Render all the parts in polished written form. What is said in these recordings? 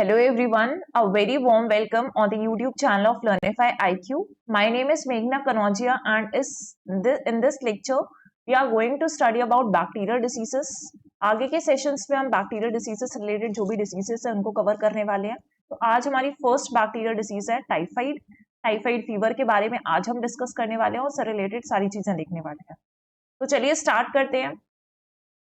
Hello everyone, a very warm welcome on the YouTube channel of Learnify IQ. My name is Meghna Kanojia and in this lecture we are going to study about bacterial diseases. आगे के sessions में हम bacterial diseases से related जो भी diseases है उनको cover करने वाले हैं। तो आज हमारी फर्स्ट बैक्टीरियल डिसीज है टाइफाइड फीवर के बारे में आज हम डिस्कस करने वाले हैं और उससे रिलेटेड सारी चीजें देखने वाले हैं। तो चलिए स्टार्ट करते हैं।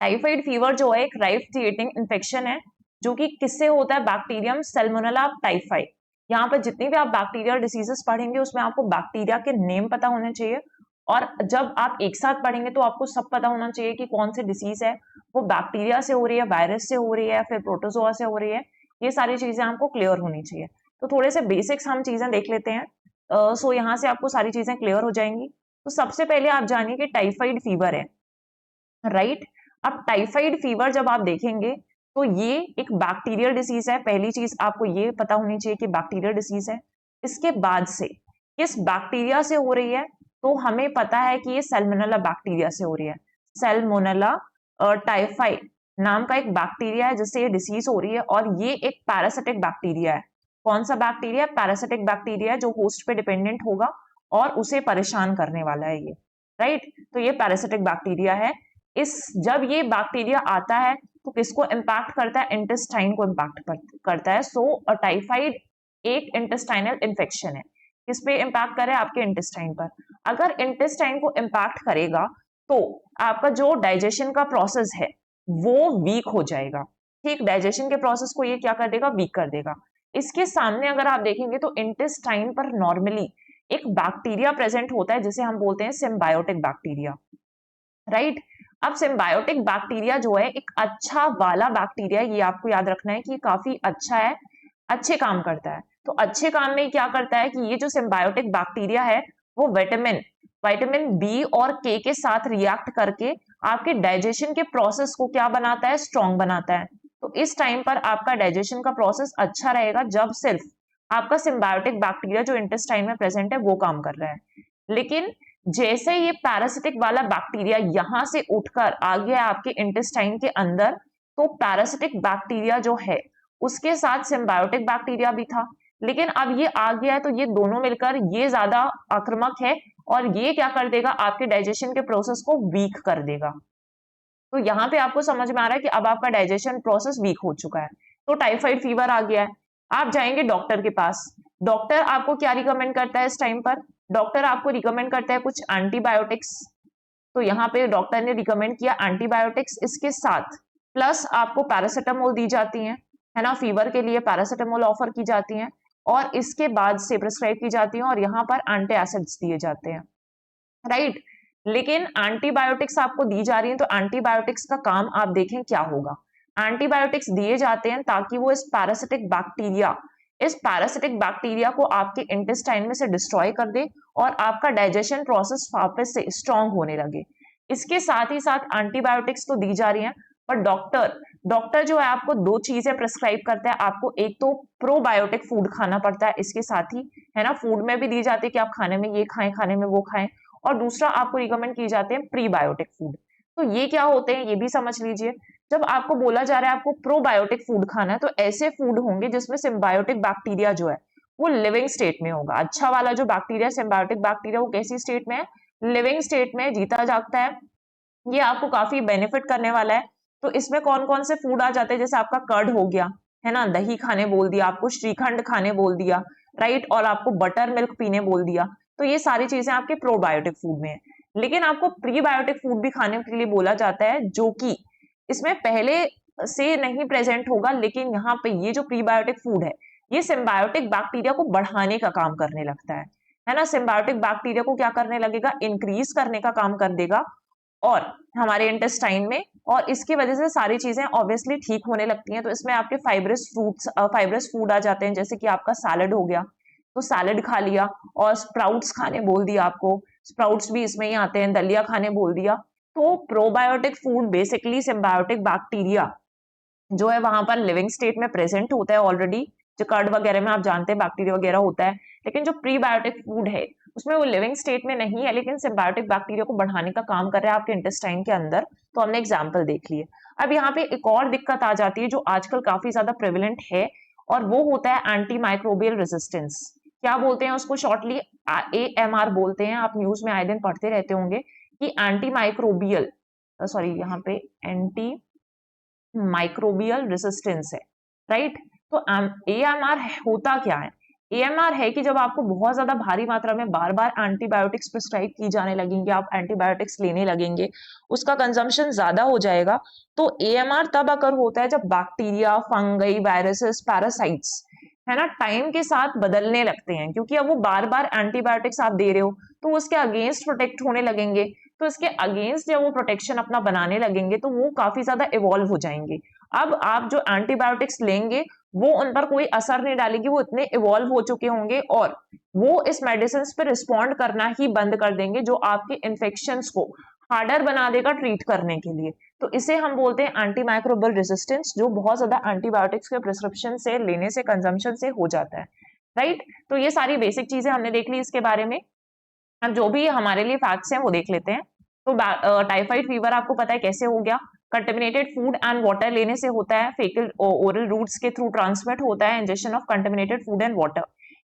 टाइफाइड फीवर जो है एक लाइफ थ्रेटनिंग इन्फेक्शन है जो कि किससे होता है, बैक्टीरियम सैल्मोनेला टाइफाई। यहाँ पर जितनी भी आप बैक्टीरियल डिसीजेस पढ़ेंगे उसमें आपको बैक्टीरिया के नेम पता होने चाहिए और जब आप एक साथ पढ़ेंगे तो आपको सब पता होना चाहिए कि कौन सी डिसीज है वो बैक्टीरिया से हो रही है, वायरस से हो रही है, फिर प्रोटोजोआ से हो रही है। ये सारी चीजें आपको क्लियर होनी चाहिए। तो थोड़े से बेसिक्स हम चीजें देख लेते हैं। सो यहाँ से आपको सारी चीजें क्लियर हो जाएंगी। तो सबसे पहले आप जानिए कि टाइफाइड फीवर है, राइट। अब टाइफाइड फीवर जब आप देखेंगे तो ये एक बैक्टीरियल डिसीज है। पहली चीज आपको ये पता होनी चाहिए कि बैक्टीरियल डिसीज है। इसके बाद से किस बैक्टीरिया से हो रही है तो हमें पता है कि ये सैल्मोनेला बैक्टीरिया से हो रही है। सैल्मोनेला टाइफाई नाम का एक बैक्टीरिया है जिससे ये डिसीज हो रही है और ये एक पैरासिटिक बैक्टीरिया है। कौन सा बैक्टीरिया? पैरासिटिक बैक्टीरिया जो होस्ट पे डिपेंडेंट होगा और उसे परेशान करने वाला है ये, राइट। तो ये पैरासिटिक बैक्टीरिया है। जब ये बैक्टीरिया आता है तो किसको इम्पैक्ट करता है? इंटेस्टाइन को इम्पैक्ट करता है। सो टाइफाइड एक इंटेस्टाइनल इन्फेक्शन है। किस पे इम्पैक्ट करे? आपके इंटेस्टाइन पर। अगर इंटेस्टाइन को इम्पैक्ट करेगा तो आपका जो डाइजेशन का प्रोसेस है वो वीक हो जाएगा। ठीक, डाइजेशन के प्रोसेस को ये क्या कर देगा? वीक कर देगा। इसके सामने अगर आप देखेंगे तो इंटेस्टाइन पर नॉर्मली एक बैक्टीरिया प्रेजेंट होता है जिसे हम बोलते हैं सिम्बायोटिक बैक्टीरिया, राइट। अब सिम्बायोटिक बैक्टीरिया जो है एक अच्छा वाला बैक्टीरिया, ये आपको याद रखना है कि काफी अच्छा है, अच्छे काम करता है। तो अच्छे काम में क्या करता है कि ये जो सिम्बायोटिक बैक्टीरिया है वो विटामिन बी और के साथ रिएक्ट करके आपके डाइजेशन के प्रोसेस को क्या बनाता है? स्ट्रॉन्ग बनाता है। तो इस टाइम पर आपका डाइजेशन का प्रोसेस अच्छा रहेगा जब सिर्फ आपका सिम्बायोटिक बैक्टीरिया जो इंटेस्टाइन में प्रेजेंट है वो काम कर रहा है। लेकिन जैसे ये पैरासिटिक वाला बैक्टीरिया यहां से उठकर आ गया आपके इंटेस्टाइन के अंदर, तो पैरासिटिक बैक्टीरिया जो है उसके साथ सिम्बायोटिक बैक्टीरिया भी था, लेकिन अब ये आ गया है तो ये दोनों मिलकर ये ज्यादा आक्रामक है और ये क्या कर देगा? आपके डाइजेशन के प्रोसेस को वीक कर देगा। तो यहाँ पे आपको समझ में आ रहा है कि अब आपका डाइजेशन प्रोसेस वीक हो चुका है, तो टाइफाइड फीवर आ गया है। आप जाएंगे डॉक्टर के पास। डॉक्टर आपको क्या रिकमेंड करता है इस टाइम पर? डॉक्टर आपको रिकमेंड करता है कुछ एंटीबायोटिक्स। तो यहाँ पे डॉक्टर ने रिकमेंड किया एंटीबायोटिक्स, इसके साथ प्लस आपको पैरासिटामोल दी जाती है ना, फीवर के लिए पैरासिटामोल ऑफर की जाती है और इसके बाद से प्रिस्क्राइब की जाती है और यहाँ पर एंटी एसिड्स दिए जाते हैं, राइट। लेकिन एंटीबायोटिक्स आपको दी जा रही है तो एंटीबायोटिक्स का काम आप देखें क्या होगा। एंटीबायोटिक्स दिए जाते हैं ताकि वो इस पैरासिटिक बैक्टीरिया को आपके इंटेस्टाइन में से डिस्ट्रॉय कर दे और आपका डाइजेशन प्रोसेस वापस से स्ट्रॉन्ग होने लगे। इसके साथ ही साथ एंटीबायोटिक्स तो दी जा रही हैं, पर डॉक्टर जो है आपको दो चीजें प्रिस्क्राइब करता है। आपको एक तो प्रोबायोटिक फूड खाना पड़ता है इसके साथ ही, है ना, फूड में भी दी जाती है कि आप खाने में ये खाएं, खाने में वो खाएं। और दूसरा आपको रिकमेंड की जाते हैं प्रीबायोटिक फूड। तो ये क्या होते हैं ये भी समझ लीजिए। जब आपको बोला जा रहा है आपको प्रोबायोटिक फूड खाना है तो ऐसे फूड होंगे जिसमें सिम्बायोटिक बैक्टीरिया जो है वो लिविंग स्टेट में होगा। अच्छा वाला जो बैक्टीरिया सिम्बायोटिक बैक्टीरिया वो कैसी स्टेट में है? लिविंग स्टेट में, जीता जागता है। ये आपको काफी बेनिफिट करने वाला है। तो इसमें कौन कौन से फूड आ जाते हैं? जैसे आपका कर्ड हो गया, है ना, दही खाने बोल दिया, आपको श्रीखंड खाने बोल दिया, राइट, और आपको बटर मिल्क पीने बोल दिया। तो ये सारी चीजें आपके प्रोबायोटिक फूड में है। लेकिन आपको प्रीबायोटिक फूड भी खाने के लिए बोला जाता है जो कि इसमें पहले से नहीं प्रेजेंट होगा, लेकिन यहाँ पे ये जो प्रीबायोटिक फूड है ये सिम्बायोटिक बैक्टीरिया को बढ़ाने का काम करने लगता है ना। सिम्बायोटिक बैक्टीरिया को क्या करने लगेगा? इंक्रीज करने का काम कर देगा और हमारे इंटेस्टाइन में, और इसकी वजह से सारी चीजें ऑब्वियसली ठीक होने लगती हैं। तो इसमें आपके फाइब्रस फूड आ जाते हैं, जैसे कि आपका सैलड हो गया तो सैलड खा लिया, और स्प्राउट्स खाने बोल दिया आपको, स्प्राउट्स भी इसमें ही आते हैं, दलिया खाने बोल दिया। तो probiotic food basically symbiotic bacteria जो है वहां पर लिविंग स्टेट में प्रेजेंट होता है ऑलरेडी। जो कर्ड वगैरह में आप जानते हैं बैक्टीरिया वगैरह होता है, लेकिन जो प्रीबायोटिक फूड है उसमें वो लिविंग स्टेट में नहीं है, लेकिन सिम्बायोटिक बैक्टीरिया को बढ़ाने का काम कर रहा है आपके इंटेस्टाइन के अंदर। तो हमने एग्जाम्पल देख लिए। अब यहाँ पे एक और दिक्कत आ जाती है जो आजकल काफी ज्यादा प्रेवलेंट है और वो होता है एंटी माइक्रोबियल रेजिस्टेंस। क्या बोलते हैं उसको शॉर्टली? AMR बोलते हैं। आप न्यूज में आए दिन पढ़ते रहते होंगे कि एंटी माइक्रोबियल, सॉरी यहाँ पे एंटी माइक्रोबियल रेजिस्टेंस है, राइट। तो AMR होता क्या है? AMR है कि जब आपको बहुत ज्यादा भारी मात्रा में बार बार एंटीबायोटिक्स प्रिस्क्राइब की जाने लगेंगे, आप एंटीबायोटिक्स लेने लगेंगे, उसका कंजम्पशन ज्यादा हो जाएगा, तो AMR तब अगर होता है जब बैक्टीरिया, फंगई, वायरसेस, पैरासाइट्स है ना, टाइम के साथ बदलने लगते हैं, क्योंकि अब वो बार बार एंटीबायोटिक्स आप दे रहे हो तो उसके अगेंस्ट प्रोटेक्ट होने लगेंगे। तो इसके अगेंस्ट जब वो प्रोटेक्शन अपना बनाने लगेंगे तो वो काफी ज्यादा इवॉल्व हो जाएंगे। अब आप जो एंटीबायोटिक्स लेंगे वो उन पर कोई असर नहीं डालेगी, वो इतने इवॉल्व हो चुके होंगे और वो इस मेडिसिन पे रिस्पॉन्ड करना ही बंद कर देंगे, जो आपके इन्फेक्शंस को हार्डर बना देगा ट्रीट करने के लिए। तो इसे हम बोलते हैं एंटी माइक्रोबियल रेजिस्टेंस, जो बहुत ज्यादा एंटीबायोटिक्स के प्रिस्क्रिप्शन से लेने से, कंजम्पशन से हो जाता है, राइट। तो ये सारी बेसिक चीजें हमने देख ली इसके बारे में। अब जो भी हमारे लिए फैक्ट्स हैं वो देख लेते हैं। तो टाइफाइड फीवर आपको पता है कैसे हो गया? कंटेमिनेटेड फूड एंड वाटर लेने से होता है, फेकल ओरल रूट्स के थ्रू ट्रांसमिट होता है, injection of contaminated food and water.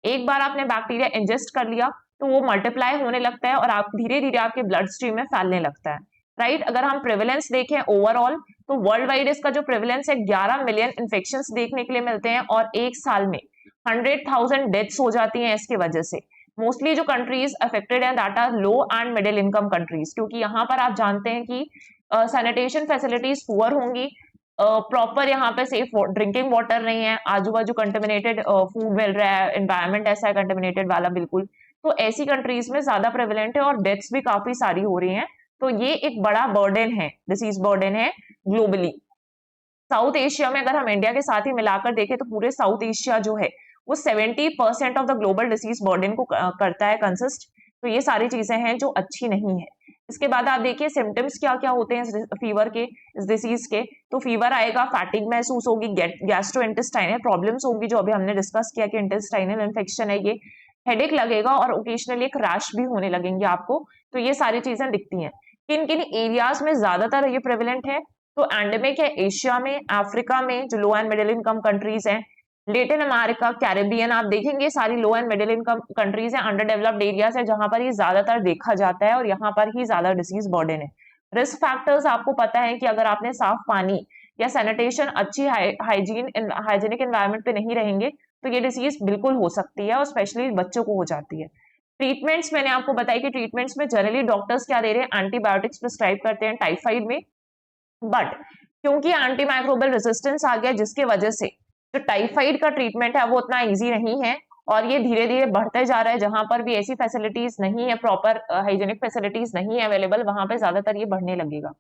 एक बार आपने बैक्टीरिया इंजेस्ट कर लिया तो वो मल्टीप्लाई होने लगता है और आप धीरे धीरे आपके ब्लड स्ट्रीम में फैलने लगता है, राइट। अगर हम प्रेवलेंस देखें ओवरऑल तो वर्ल्ड वाइड इसका जो प्रेवलेंस है 11 मिलियन इन्फेक्शन देखने के लिए मिलते हैं और एक साल में 100,000 डेथ्स हो जाती हैं इसकी वजह से। मोस्टली जो कंट्रीज अफेक्टेड हैं that are low and middle income countries, क्योंकि यहाँ पर आप जानते हैं कि सैनिटेशन फैसिलिटीज पुअर होंगी, प्रॉपर यहाँ पे सेफ ड्रिंकिंग वाटर नहीं है, आजू बाजू कंटेमिनेटेड फूड मिल रहा है, एनवायरमेंट ऐसा है कंटेमिनेटेड वाला बिल्कुल। तो ऐसी कंट्रीज में ज्यादा प्रेवलेंट है और डेथ्स भी काफी सारी हो रही हैं। तो ये एक बड़ा बर्डन है, डिसीज बर्डन है ग्लोबली। साउथ एशिया में अगर हम इंडिया के साथ ही मिलाकर देखें तो पूरे साउथ एशिया जो है वो 70% of the global disease burden को करता है कंसिस्ट। तो ये सारी चीजें हैं जो अच्छी नहीं है। इसके बाद आप देखिए सिम्टम्स क्या क्या होते हैं फीवर के, इस डिसीज के। तो फीवर आएगा, फैटिग महसूस होगी, गैस्ट्रो इंटेस्टाइनल प्रॉब्लम्स होंगी जो अभी हमने डिस्कस किया कि इंटेस्टाइनल इन्फेक्शन है ये, हेडेक लगेगा और ओकेजनली एक रैश भी होने लगेंगे आपको। तो ये सारी चीजें दिखती हैं। किन किन एरियाज में ज्यादातर ये प्रेवलेंट है? तो एंडेमिक है एशिया में, अफ्रीका में जो लो एंड मिडिल इनकम कंट्रीज हैं, लेटिन अमेरिका, कैरेबियन, आप देखेंगे सारी लो एंड मिडिल इनकम कंट्रीज हैं, अंडर डेवलप्ड एरियाज है जहां पर ये ज्यादातर देखा जाता है और यहाँ पर ही ज्यादा डिसीज बर्डन है। रिस्क फैक्टर्स आपको पता है कि अगर आपने साफ पानी या सैनिटेशन, अच्छी हाइजीनिक एनवायरनमेंट पे नहीं रहेंगे तो ये डिसीज बिल्कुल हो सकती है और स्पेशली बच्चों को हो जाती है। ट्रीटमेंट्स मैंने आपको बताया कि ट्रीटमेंट्स में जनरली डॉक्टर्स क्या दे रहे हैं? एंटीबायोटिक्स प्रिस्क्राइब करते हैं टाइफाइड में, बट क्योंकि एंटी माइक्रोबियल रेजिस्टेंस आ गया जिसके वजह से जो टाइफाइड का ट्रीटमेंट है वो उतना इजी नहीं है और ये धीरे धीरे बढ़ते जा रहा है। जहां पर भी ऐसी फैसिलिटीज नहीं है, प्रॉपर हाइजीनिक फैसिलिटीज नहीं है अवेलेबल, वहां पे ज्यादातर ये बढ़ने लगेगा,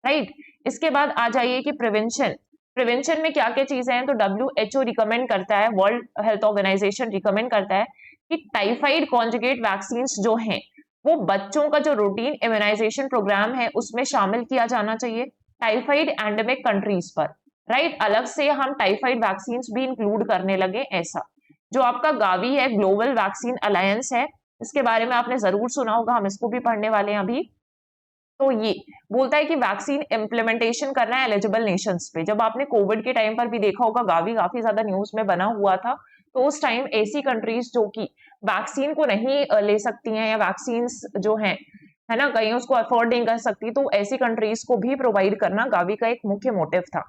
राइट। इसके बाद आ जाइए कि प्रिवेंशन। प्रिवेंशन में क्या क्या चीजें हैं? तो WHO रिकमेंड करता है, वर्ल्ड हेल्थ ऑर्गेनाइजेशन रिकमेंड करता है कि टाइफाइड कॉन्जुगेट वैक्सीन जो हैं वो बच्चों का जो रूटीन इम्यूनाइजेशन प्रोग्राम है उसमें शामिल किया जाना चाहिए टाइफाइड एंडेमिक कंट्रीज पर, राइट। अलग से हम टाइफाइड वैक्सीन भी इंक्लूड करने लगे ऐसा। जो आपका गावी है, ग्लोबल वैक्सीन अलायंस है, इसके बारे में आपने जरूर सुना होगा, हम इसको भी पढ़ने वाले हैं अभी। तो ये बोलता है कि वैक्सीन इम्प्लीमेंटेशन करना है एलिजिबल नेशंस पे। जब आपने कोविड के टाइम पर भी देखा होगा, गावी काफी ज्यादा न्यूज में बना हुआ था, तो उस टाइम ऐसी कंट्रीज जो कि वैक्सीन को नहीं ले सकती हैं या वैक्सीन जो है ना, कहीं उसको अफोर्ड नहीं कर सकती, तो ऐसी कंट्रीज को भी प्रोवाइड करना गावी का एक मुख्य मोटिव था,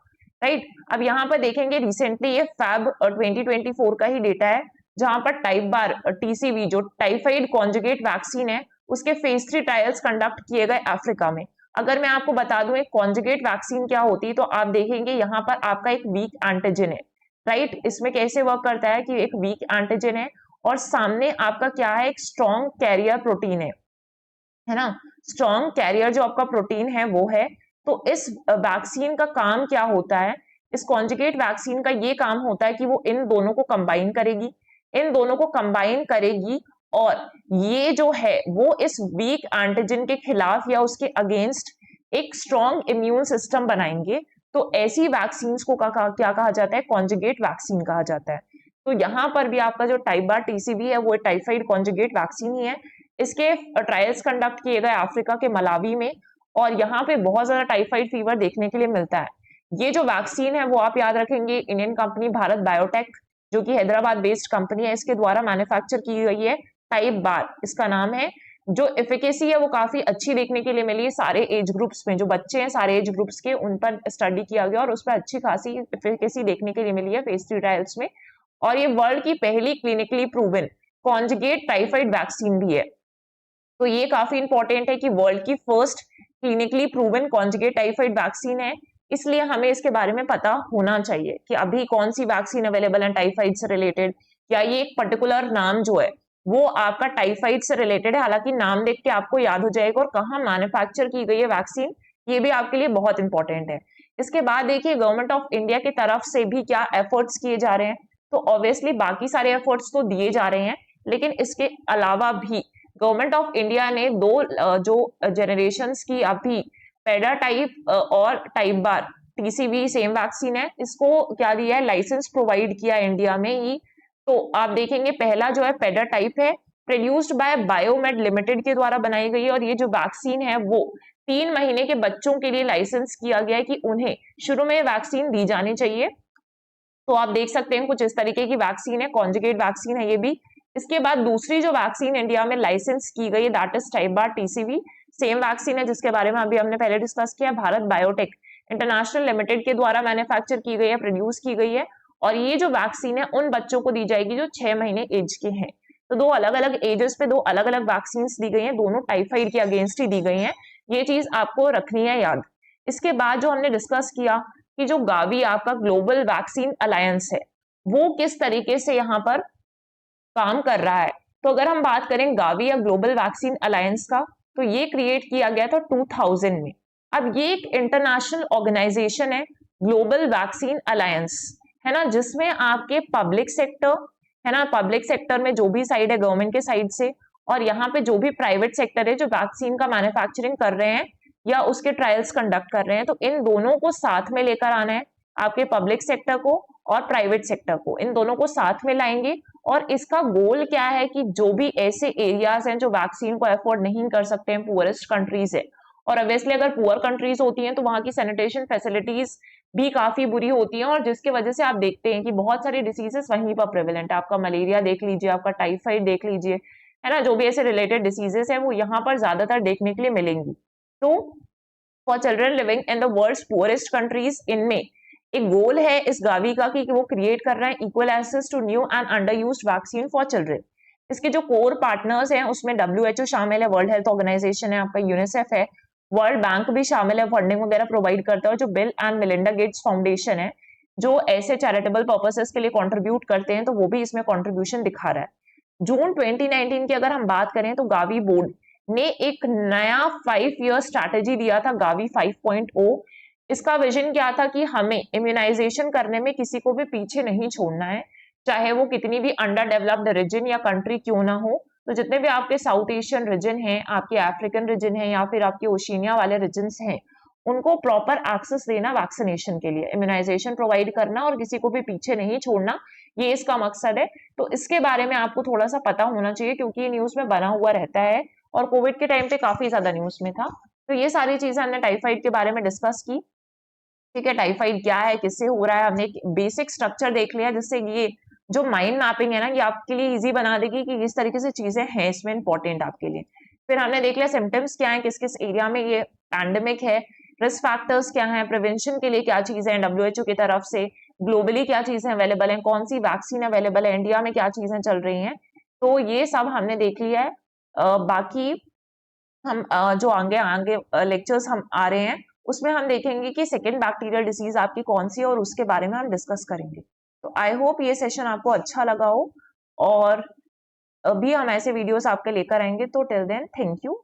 राइट। अब यहाँ पर देखेंगे रिसेंटली ये फैब 2024 का ही डेटा है जहां पर टाइप बार TCV जो टाइफाइड कॉन्जुगेट वैक्सीन है उसके फेज 3 ट्रायल्स कंडक्ट किए गए अफ्रीका में। अगर मैं आपको बता दूं एक कॉन्जुगेट वैक्सीन क्या होती है, तो आप देखेंगे यहाँ पर आपका एक वीक एंटीजन है, राइट। इसमें कैसे वर्क करता है कि एक वीक एंटीजन है और सामने आपका क्या है, एक स्ट्रॉन्ग कैरियर प्रोटीन है ना। स्ट्रॉन्ग कैरियर जो आपका प्रोटीन है वो है। तो इस वैक्सीन का काम क्या होता है? इस कॉन्जुगेट वैक्सीन का ये काम होता है कि वो इन दोनों को कंबाइन करेगी, इन दोनों को कंबाइन करेगी और ये जो है वो इस वीक एंटीजन के खिलाफ या उसके अगेंस्ट एक स्ट्रॉन्ग इम्यून सिस्टम बनाएंगे। तो ऐसी वैक्सीन को क्या कहा जाता है? कॉन्जुगेट वैक्सीन कहा जाता है। तो यहाँ पर भी आपका जो टाइप बार TCV है वो टाइफाइड कॉन्जुगेट वैक्सीन ही है। इसके ट्रायल्स कंडक्ट किए गए अफ्रीका के मलावी में और यहाँ पे बहुत ज्यादा टाइफाइड फीवर देखने के लिए मिलता है। ये जो वैक्सीन है वो आप याद रखेंगे इंडियन कंपनी भारत बायोटेक जो कि हैदराबाद बेस्ड कंपनी है, इसके द्वारा मैन्युफैक्चर की गई है। टाइप बार इसका नाम है। जो एफिकेसी है वो काफी अच्छी देखने के लिए मिली है सारे एज ग्रुप्स में, जो बच्चे हैं सारे एज ग्रुप्स के, उन पर स्टडी किया गया और उस पर अच्छी खासी एफिकेसी देखने के लिए मिली है फेज 3 ट्रायल्स में। और ये वर्ल्ड की पहली clinically proven conjugate typhoid vaccine भी है। तो ये काफी इंपॉर्टेंट है कि वर्ल्ड की first clinically proven conjugate typhoid vaccine है, इसलिए हमें इसके बारे में पता होना चाहिए कि अभी कौन सी वैक्सीन अवेलेबल है टाइफाइड से रिलेटेड, या ये एक पर्टिकुलर नाम जो है वो आपका टाइफाइड से रिलेटेड है। हालांकि नाम देख के आपको याद हो जाएगा, और कहाँ मैन्युफैक्चर की गई है वैक्सीन, ये भी आपके लिए बहुत इंपॉर्टेंट है। इसके बाद देखिए गवर्नमेंट ऑफ इंडिया की तरफ से भी क्या एफर्ट्स किए जा रहे हैं। तो ऑब्वियसली बाकी सारे एफर्ट्स तो दिए जा रहे हैं, लेकिन इसके अलावा भी गवर्नमेंट ऑफ इंडिया ने दो जो जनरेशंस की अभी पेडा टाइप और टाइप बार टीसीबी सेम वैक्सीन है, इसको क्या दिया है, लाइसेंस प्रोवाइड किया इंडिया में ही। तो आप देखेंगे पहला जो है पेडा टाइप है, प्रोड्यूस्ड बाय बायोमेड लिमिटेड के द्वारा बनाई गई है, और ये जो वैक्सीन है वो 3 महीने के बच्चों के लिए लाइसेंस किया गया है कि उन्हें शुरू में वैक्सीन दी जानी चाहिए। तो आप देख सकते हैं कुछ इस तरीके की वैक्सीन है, कॉन्जुगेट वैक्सीन है ये भी। इसके बाद दूसरी जो वैक्सीन इंडिया में लाइसेंस की गई है that is Typbar TCV same vaccine है, जिसके बारे में अभी हमने पहले डिस्कस किया। भारत बायोटेक इंटरनेशनल लिमिटेड के द्वारा मैन्युफैक्चर की गई है, प्रोड्यूस की गई है, और ये जो वैक्सीन है उन बच्चों को दी जाएगी जो 6 महीने एज के हैं। तो दो अलग अलग एजेस पे दो अलग अलग वैक्सीन दी गई हैं, दोनों टाइफाइड के अगेंस्ट ही दी गई हैं, ये चीज आपको रखनी है याद। इसके बाद जो हमने डिस्कस किया कि जो गावी आपका ग्लोबल वैक्सीन अलायंस है वो किस तरीके से यहाँ पर काम कर रहा है। तो अगर हम बात करें गावी या ग्लोबल वैक्सीन अलायंस का, तो ये क्रिएट किया गया था 2000 में। अब ये एक इंटरनेशनल ऑर्गेनाइजेशन है, ग्लोबल वैक्सीन अलायंस, है ना, जिसमें आपके पब्लिक सेक्टर, है ना, पब्लिक सेक्टर में जो भी साइड है गवर्नमेंट के साइड से, और यहाँ पे जो भी प्राइवेट सेक्टर है जो वैक्सीन का मैन्युफैक्चरिंग कर रहे हैं या उसके ट्रायल्स कंडक्ट कर रहे हैं, तो इन दोनों को साथ में लेकर आना है, आपके पब्लिक सेक्टर को और प्राइवेट सेक्टर को, इन दोनों को साथ में लाएंगे। और इसका गोल क्या है कि जो भी ऐसे एरियाज हैं जो वैक्सीन को अफोर्ड नहीं कर सकते हैं, पुअरेस्ट कंट्रीज है, और ऑब्वियसली अगर पुअर कंट्रीज होती हैं तो वहां की सैनिटेशन फैसिलिटीज भी काफी बुरी होती हैं, और जिसकी वजह से आप देखते हैं कि बहुत सारी डिसीजेस वहीं पर प्रेवलेंट है। आपका मलेरिया देख लीजिए, आपका टाइफाइड देख लीजिए, है ना, जो भी ऐसे रिलेटेड डिसीजेस है वो यहाँ पर ज्यादातर देखने के लिए मिलेंगी। तो for children living in the world's poorest countries, इनमें एक गोल है इस गावी का कि वो क्रिएट कर रहे हैं equal access to new and underused vaccine for children. इसके जो कोर पार्टनर्स हैं उसमें WHO शामिल है, वर्ल्ड हेल्थ ऑर्गेनाइजेशन है, आपका यूनिसेफ है, वर्ल्ड बैंक भी शामिल है, फंडिंग वगैरह प्रोवाइड करता है, और जो bill and Melinda Gates foundation है जो ऐसे चैरिटेबल पर्पसेस के लिए कंट्रीब्यूट करते हैं, तो वो भी इसमें कंट्रीब्यूशन दिखा रहा है। जून 2019 की अगर हम बात करें तो गावी बोर्ड ने एक नया 5 ईयर स्ट्रैटेजी दिया था, गावी 5.0। इसका विजन क्या था कि हमें इम्यूनाइजेशन करने में किसी को भी पीछे नहीं छोड़ना है, चाहे वो कितनी भी अंडर डेवलप्ड रीजन या कंट्री क्यों ना हो। तो जितने भी आपके साउथ एशियन रीजन हैं, आपके अफ्रीकन रीजन है, या फिर आपके ओशिनिया वाले रीजन हैं, उनको प्रॉपर एक्सेस देना वैक्सीनेशन के लिए, इम्यूनाइजेशन प्रोवाइड करना और किसी को भी पीछे नहीं छोड़ना, ये इसका मकसद है। तो इसके बारे में आपको थोड़ा सा पता होना चाहिए क्योंकि ये न्यूज में बना हुआ रहता है, और कोविड के टाइम पे काफी ज्यादा न्यूज में था। तो ये सारी चीजें हमने टाइफाइड के बारे में डिस्कस की। ठीक है, टाइफाइड क्या है, किससे हो रहा है, हमने एक बेसिक स्ट्रक्चर देख लिया, जिससे ये जो माइंड मैपिंग है ना, ये आपके लिए इजी बना देगी कि किस तरीके से चीजें हैं इसमें इंपॉर्टेंट आपके लिए। फिर हमने देख लिया सिम्टम्स क्या है, किस किस एरिया में ये पैंडेमिक है, रिस्क फैक्टर्स क्या है, प्रिवेंशन के लिए क्या चीजें हैं WHO की तरफ से, ग्लोबली क्या चीजें अवेलेबल हैं, कौन सी वैक्सीन अवेलेबल है, इंडिया में क्या चीजें चल रही हैं। तो ये सब हमने देख लिया है। बाकी हम जो आगे आगे लेक्चर्स हम आ रहे हैं उसमें हम देखेंगे कि सेकेंड बैक्टीरियल डिसीज आपकी कौन सी है, और उसके बारे में हम डिस्कस करेंगे। तो आई होप ये सेशन आपको अच्छा लगा हो, और अभी हम ऐसे वीडियोस आपके लेकर आएंगे। तो टिल देन थैंक यू।